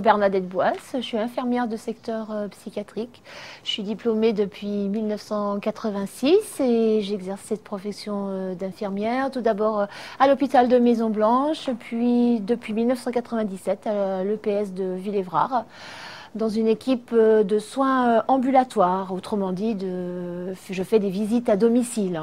Bernadette Boisse, je suis infirmière de secteur psychiatrique. Je suis diplômée depuis 1986 et j'exerce cette profession d'infirmière. Tout d'abord à l'hôpital de Maison-Blanche, puis depuis 1997 à l'EPS de Villévrard, dans une équipe de soins ambulatoires. Autrement dit, je fais des visites à domicile.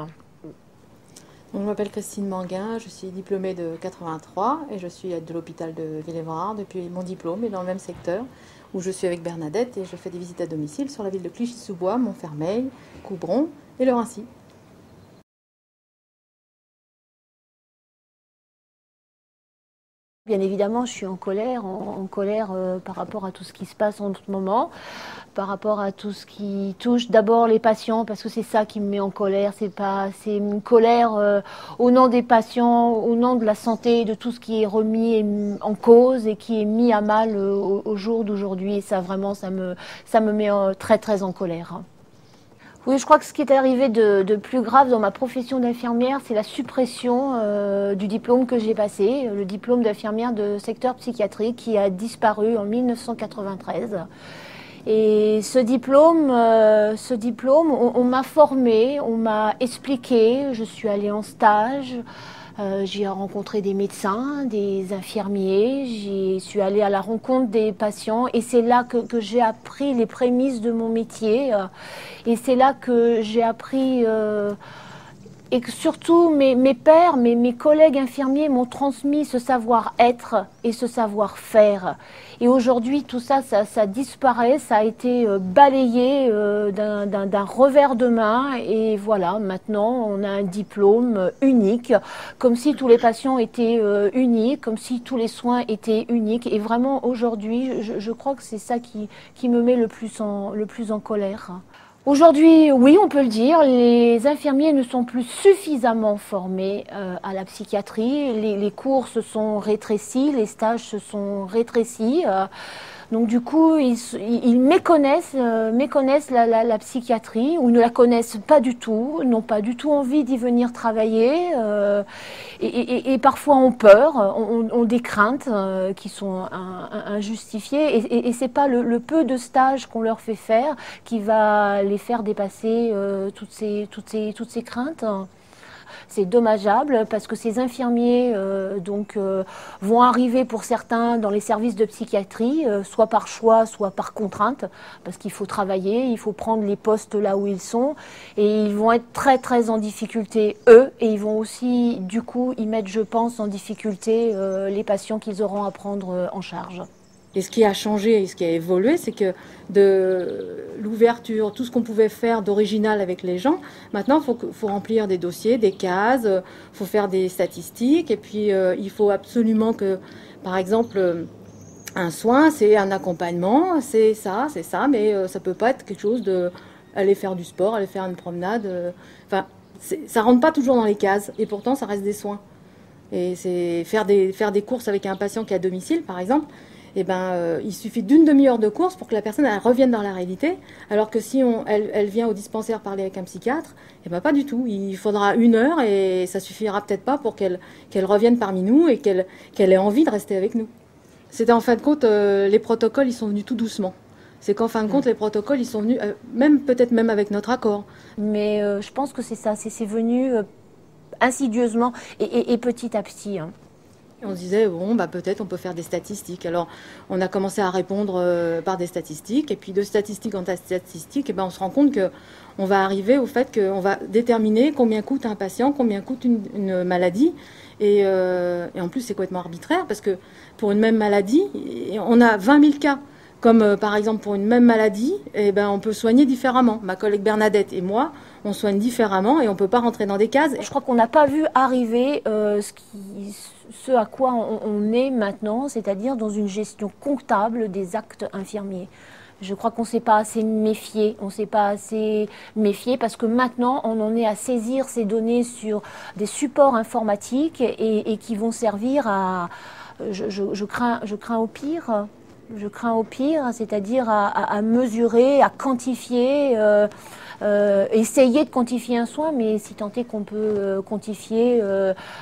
Donc, je m'appelle Christine Manguin, je suis diplômée de 83 et je suis aide de l'hôpital de Villévrard depuis mon diplôme et dans le même secteur où je suis avec Bernadette et je fais des visites à domicile sur la ville de Clichy-sous-Bois, Montfermeil, Coubron et le Raincy. Bien évidemment, je suis en colère par rapport à tout ce qui se passe en ce moment, par rapport à tout ce qui touche d'abord les patients, parce que c'est ça qui me met en colère. C'est une colère au nom des patients, au nom de la santé, de tout ce qui est remis en cause et qui est mis à mal au jour d'aujourd'hui. Et ça, vraiment, ça me met très, très en colère. Oui, je crois que ce qui est arrivé de plus grave dans ma profession d'infirmière, c'est la suppression du diplôme que j'ai passé, le diplôme d'infirmière de secteur psychiatrique qui a disparu en 1993. Et ce diplôme, on m'a formé, on m'a expliqué, je suis allée en stage. J'ai rencontré des médecins, des infirmiers, j'y suis allée à la rencontre des patients et c'est là que j'ai appris les prémices de mon métier et c'est là que j'ai appris et que surtout mes pairs, mes collègues infirmiers m'ont transmis ce savoir-être et ce savoir-faire. Et aujourd'hui, tout ça, ça disparaît, ça a été balayé d'un revers de main. Et voilà, maintenant, on a un diplôme unique, comme si tous les patients étaient uniques, comme si tous les soins étaient uniques. Et vraiment, aujourd'hui, je crois que c'est ça qui me met le plus en colère. Aujourd'hui, oui, on peut le dire, les infirmiers ne sont plus suffisamment formés à la psychiatrie. Les cours se sont rétrécis, les stages se sont rétrécis. Donc du coup, ils méconnaissent la psychiatrie ou ne la connaissent pas du tout, n'ont pas du tout envie d'y venir travailler et parfois ont peur, ont des craintes qui sont injustifiées et c'est pas le peu de stages qu'on leur fait faire qui va les faire dépasser toutes ces craintes. C'est dommageable parce que ces infirmiers vont arriver pour certains dans les services de psychiatrie, soit par choix, soit par contrainte, parce qu'il faut travailler, il faut prendre les postes là où ils sont, et ils vont être très très en difficulté eux, et ils vont aussi du coup y mettre, je pense, en difficulté les patients qu'ils auront à prendre en charge. Et ce qui a changé et ce qui a évolué, c'est que de l'ouverture, tout ce qu'on pouvait faire d'original avec les gens, maintenant il faut remplir des dossiers, des cases, il faut faire des statistiques, et puis il faut absolument que, par exemple, un soin, c'est un accompagnement, c'est ça, mais ça peut pas être quelque chose de aller faire du sport, aller faire une promenade. Enfin, ça rentre pas toujours dans les cases, et pourtant ça reste des soins. Et c'est faire des courses avec un patient qui est à domicile, par exemple. Eh ben, il suffit d'une demi-heure de course pour que la personne elle revienne dans la réalité, alors que si elle vient au dispensaire parler avec un psychiatre, eh ben, pas du tout. Il faudra 1 heure et ça suffira peut-être pas pour qu'elle revienne parmi nous et qu'elle ait envie de rester avec nous. C'était en fin de compte, les protocoles, ils sont venus tout doucement. C'est qu'en fin de compte, les protocoles, ils sont venus, peut-être même avec notre accord. Mais je pense que c'est ça, c'est venu insidieusement et petit à petit. Hein. On se disait, bon, bah, peut-être on peut faire des statistiques. Alors, on a commencé à répondre par des statistiques. Et puis, de statistiques en statistiques, et ben, on se rend compte qu'on va arriver au fait qu'on va déterminer combien coûte un patient, combien coûte une maladie. Et en plus, c'est complètement arbitraire parce que pour une même maladie, on a 20 000 cas. Comme par exemple pour une même maladie, eh ben, on peut soigner différemment. Ma collègue Bernadette et moi, on soigne différemment et on ne peut pas rentrer dans des cases. Je crois qu'on n'a pas vu arriver ce à quoi on est maintenant, c'est-à-dire dans une gestion comptable des actes infirmiers. Je crois qu'on ne s'est pas assez méfié, parce que maintenant on en est à saisir ces données sur des supports informatiques et qui vont servir à... Je crains au pire. Je crains au pire, c'est-à-dire à mesurer, à quantifier, essayer de quantifier un soin, mais si tant est qu'on peut quantifier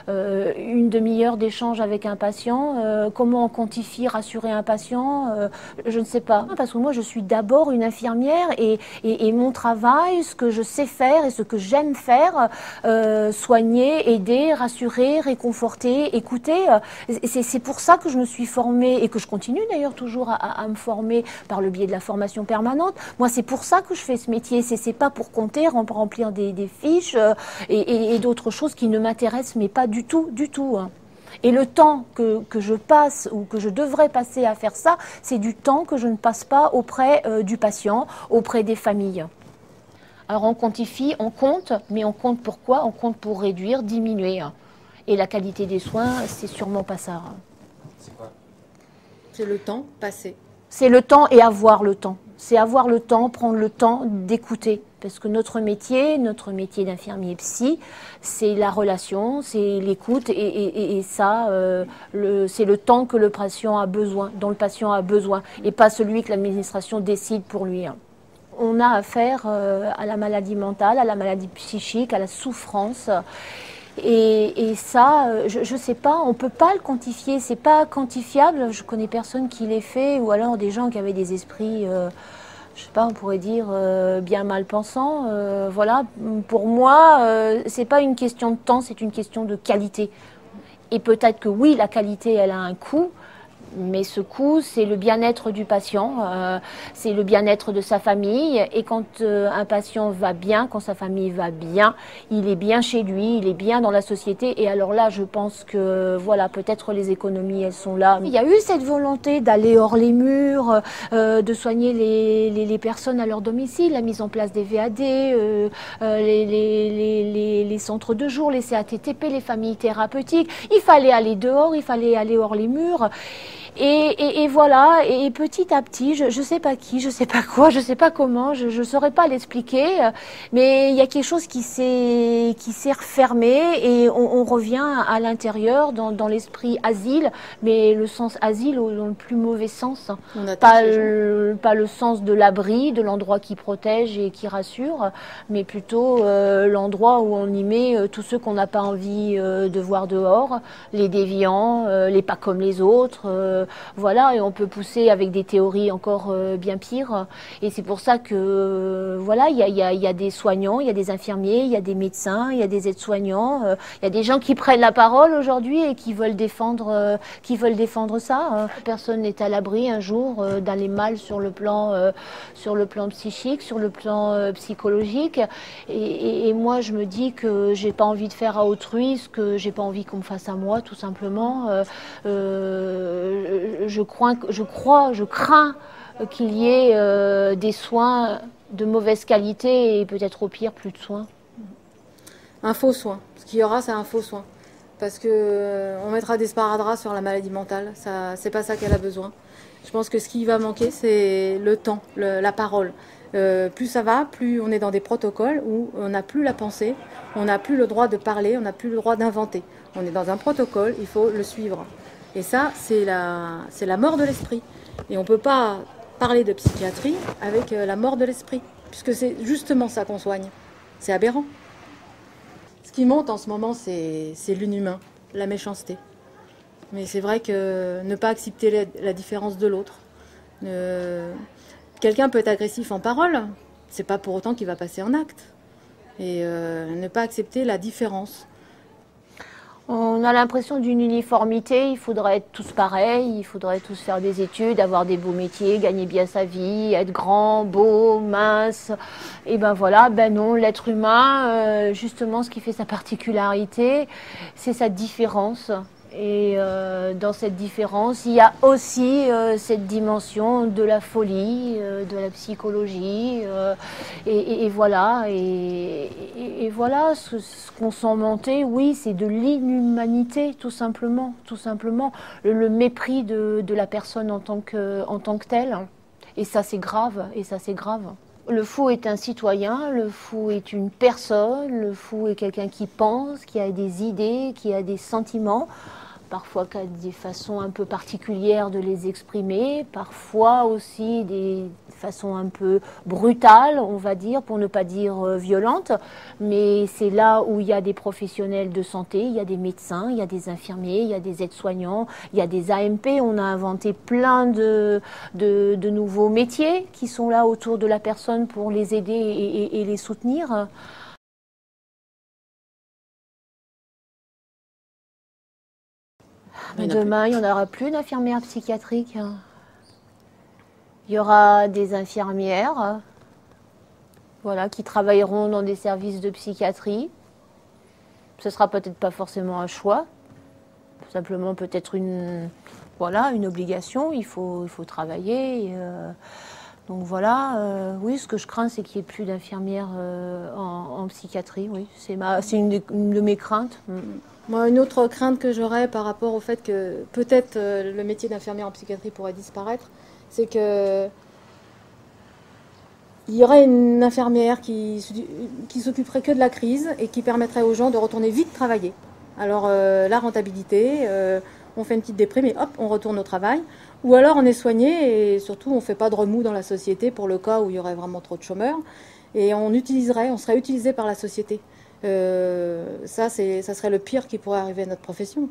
une demi-heure d'échange avec un patient, comment on quantifie, rassurer un patient, je ne sais pas. Parce que moi, je suis d'abord une infirmière et mon travail, ce que je sais faire et ce que j'aime faire, soigner, aider, rassurer, réconforter, écouter, c'est pour ça que je me suis formée et que je continue d'ailleurs toujours à me former par le biais de la formation permanente. Moi, c'est pour ça que je fais ce métier. C'est pas pour compter, remplir des fiches et d'autres choses qui ne m'intéressent mais pas du tout, du tout. Et le temps que je passe ou que je devrais passer à faire ça, c'est du temps que je ne passe pas auprès du patient, auprès des familles. Alors on quantifie, on compte, mais on compte pourquoi? On compte pour réduire, diminuer. Et la qualité des soins, c'est sûrement pas ça. C'est quoi? C'est le temps passé. C'est le temps et avoir le temps. C'est avoir le temps, prendre le temps d'écouter. Parce que notre métier d'infirmier psy, c'est la relation, c'est l'écoute et ça, c'est le temps que le patient a besoin, dont le patient a besoin, et pas celui que l'administration décide pour lui. On a affaire à la maladie mentale, à la maladie psychique, à la souffrance. Et ça, je ne sais pas, on ne peut pas le quantifier, c'est pas quantifiable. Je connais personne qui l'ait fait, ou alors des gens qui avaient des esprits, je sais pas, on pourrait dire bien mal pensants. Voilà, pour moi, c'est pas une question de temps, c'est une question de qualité. Et peut-être que oui, la qualité, elle a un coût. Mais ce coût, c'est le bien-être du patient, c'est le bien-être de sa famille. Et quand un patient va bien, quand sa famille va bien, il est bien chez lui, il est bien dans la société. Et alors là, je pense que voilà, peut-être les économies, elles sont là. Il y a eu cette volonté d'aller hors les murs, de soigner les personnes à leur domicile, la mise en place des VAD, les centres de jour, les CATTP, les familles thérapeutiques. Il fallait aller dehors, il fallait aller hors les murs. Et voilà, et petit à petit, je sais pas qui, je sais pas quoi, je sais pas comment, je saurais pas l'expliquer, mais il y a quelque chose qui s'est refermé et on revient à l'intérieur dans l'esprit asile, mais le sens asile dans le plus mauvais sens, pas le sens de l'abri, de l'endroit qui protège et qui rassure, mais plutôt l'endroit où on y met tous ceux qu'on n'a pas envie de voir dehors, les déviants, les pas comme les autres. Voilà, et on peut pousser avec des théories encore bien pires. Et c'est pour ça que voilà, il y a des soignants, il y a des infirmiers, il y a des médecins, il y a des aides-soignants, il y a des gens qui prennent la parole aujourd'hui et qui veulent défendre ça. Personne n'est à l'abri un jour d'aller mal sur le plan psychique, sur le plan psychologique. Et moi, je me dis que j'ai pas envie de faire à autrui ce que j'ai pas envie qu'on me fasse à moi, tout simplement. Je crains qu'il y ait des soins de mauvaise qualité et peut-être au pire plus de soins. Un faux soin. Ce qu'il y aura, c'est un faux soin. Parce que on mettra des sparadraps sur la maladie mentale. Ça, c'est pas ça qu'elle a besoin. Je pense que ce qui va manquer, c'est le temps, la parole. Plus ça va, plus on est dans des protocoles où on n'a plus la pensée, on n'a plus le droit de parler, on n'a plus le droit d'inventer. On est dans un protocole, il faut le suivre. Et ça, c'est la mort de l'esprit. Et on ne peut pas parler de psychiatrie avec la mort de l'esprit, puisque c'est justement ça qu'on soigne. C'est aberrant. Ce qui monte en ce moment, c'est l'inhumain, la méchanceté. Mais c'est vrai que ne pas accepter la différence de l'autre. Quelqu'un peut être agressif en parole, c'est pas pour autant qu'il va passer en acte. Et ne pas accepter la différence. On a l'impression d'une uniformité, il faudrait être tous pareils, il faudrait tous faire des études, avoir des beaux métiers, gagner bien sa vie, être grand, beau, mince. Et ben voilà, ben non, l'être humain, justement ce qui fait sa particularité, c'est sa différence. Et dans cette différence, il y a aussi cette dimension de la folie, de la psychologie, et voilà. Et voilà, ce qu'on sent monter, oui, c'est de l'inhumanité, tout simplement, le mépris de la personne en tant que telle. Et ça, c'est grave. Le fou est un citoyen, le fou est une personne, le fou est quelqu'un qui pense, qui a des idées, qui a des sentiments. parfois des façons un peu particulières de les exprimer, parfois aussi des façons un peu brutales, on va dire, pour ne pas dire violentes. Mais c'est là où il y a des professionnels de santé, il y a des médecins, il y a des infirmiers, il y a des aides-soignants, il y a des AMP. On a inventé plein de nouveaux métiers qui sont là autour de la personne pour les aider et les soutenir. Demain, il n'y en aura plus d'infirmières psychiatriques. Il y aura des infirmières, voilà, qui travailleront dans des services de psychiatrie. Ce sera peut-être pas forcément un choix, simplement peut-être une obligation. Il faut travailler. Donc voilà, oui, ce que je crains, c'est qu'il n'y ait plus d'infirmières en psychiatrie. Oui, c'est une de mes craintes. Moi, une autre crainte que j'aurais par rapport au fait que peut-être le métier d'infirmière en psychiatrie pourrait disparaître, c'est que il y aurait une infirmière qui s'occuperait que de la crise et qui permettrait aux gens de retourner vite travailler. Alors la rentabilité, on fait une petite déprime et hop, on retourne au travail. Ou alors on est soigné et surtout on ne fait pas de remous dans la société pour le cas où il y aurait vraiment trop de chômeurs. Et on serait utilisé par la société. Ça serait le pire qui pourrait arriver à notre profession.